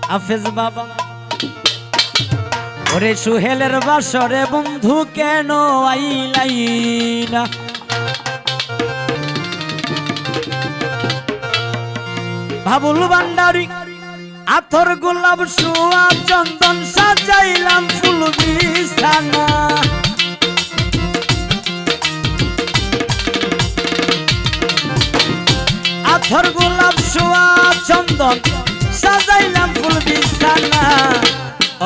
হাফেজ বাবা ওরে সুহেলের বাসরে বন্ধু কেন আইলাই না বাবুল ভান্ডারী আতর গোলাপ সোয়া চন্দন সাজাইলাম ফুল বিছানা আতর গোলাপ সোয়া চন্দন সাজাইলাম ফুল বিছানা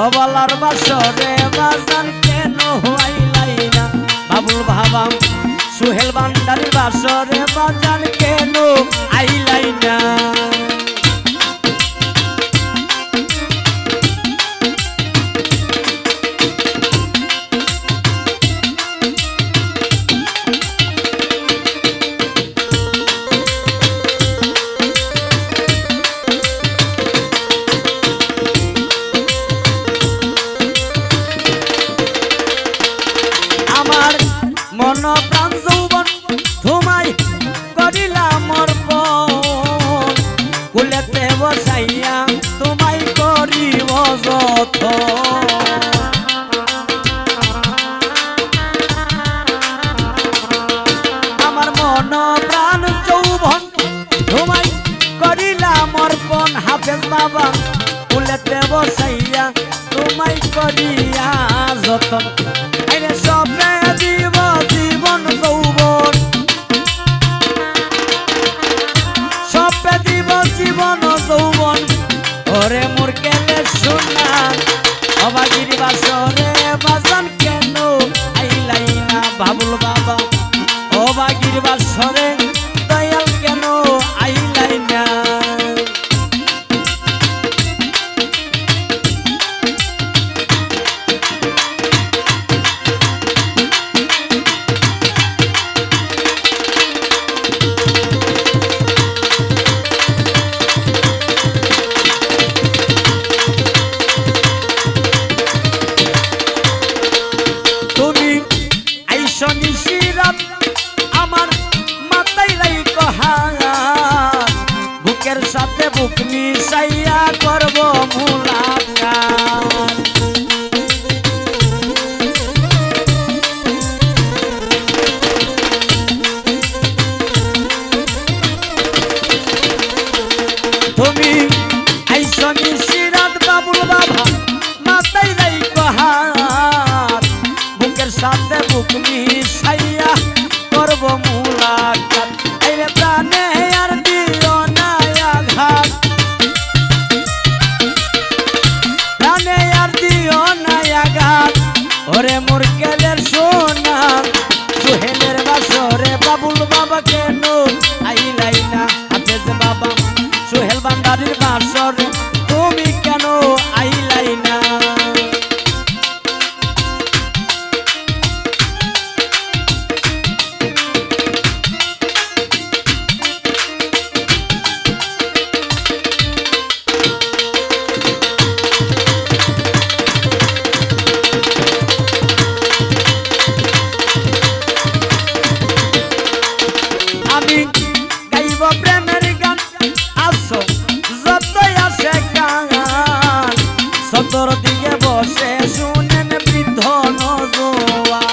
অবলার বাসরে বাজান কেন আইলাই না বাবুল বাবা সুহেল ভান্ডারী বাসরে বাজান কেন আইলাই না মন প্রাণ যৌবন তোমায় করিলাম অর্পণ কুলেতে বসাইয়া তোমায় করিব যতন আমার মন প্রাণ যৌবন তোমায় করিলাম অর্পণ হাফেজ বাবা কুলেতে বসাইয়া তোমায় করিয়া যতন আইরে সবে দিব জীবন যৌবন সবে দিব জীবন যৌবন ওরে মোর কেলে সোনা অবাগির বাসরে বাজান কেন আইলাই না বাবুল বাবা অবাগির বাসরে দয়াল কেন আইলাই না আমার মাথায় রাইখ হাত বুকের সাথে বুক মিশাইয়া করব মুলাকাত তুমি আইসো নিশিরাত বাবুল বাবা মাথায় রাইখ হাত বুকের সাথে বুক মিশাইয়া করব মুলাকাত আইরে প্রাণে আর দিও না আঘাত প্রাণে আর দিও না আঘাত ওরে মোর কেলের সোনা সুহেলের বাসরে বাবুল বাবা কেন আইলাই না হাফেজ বাবা সুহেল ভান্ডারীর বাসরে তুমি কেন আইলাই না আমি গাইব প্রেমের গান আসো যতই আসে গান সতর দিকে বসে শুনেন বৃদ্ধ নজওয়ান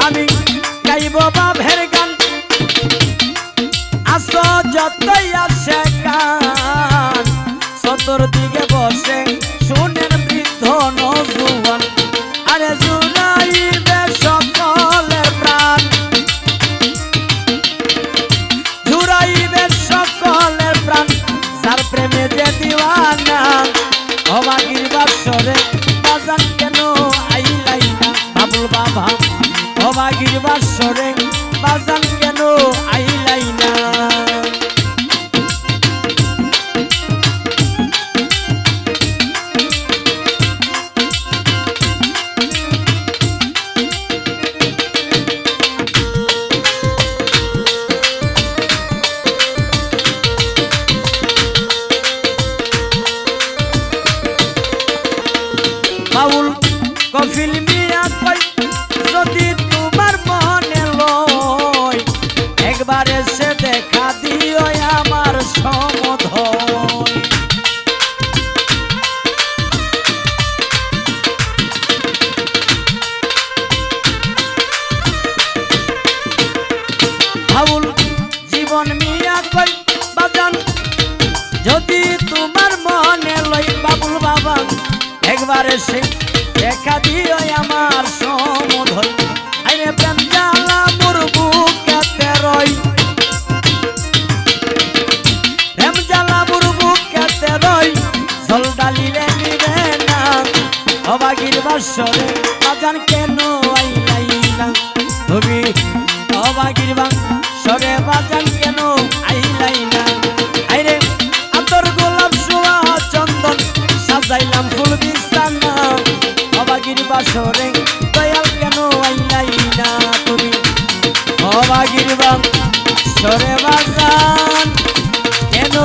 আমি গাইব বাভের গান আসো যতই আসে গান সতর দিকে বসে শুনেন বৃদ্ধ নজওয়ান আরে জুড়াইবে সকলের প্রাণ জুড়াইবে সকলের প্রাণ যার প্রেমে যে দিওয়ানা অবাগির বাসরে বাজান কেন আইলাই না বাবুল বাবা অবাগির বাসরে বাজান কেন আইলাই না বাউল কফিল মিয়া মিয়া কই যদি তোমার মনে লয় একবার এসে দেখা দিও আমার সমধয়। বাবুল জীবন মিয়া কই বাজান যদি তোমার মনে লই বাবুল বাবা একবার এসে দেখা দিও আমার সমধয়। আইরে প্রেম জ্বালা মোর বুকেতে রই প্রেম জ্বালা মোর বুকেতে রই জল ডালিলে নিবে না অবাগির বাসরে বাজান কেন আইলাই না তুমি অবাগির বাসরে বাজান কেন আইলাই না। আইরে আতর গোলাপ সোয়া চন্দন সাজাইলাম ফুল বিছানা অবাগির বাসরে দয়াল কেন আইলাই না তুমি অবাগির বাসরে বাজান কেন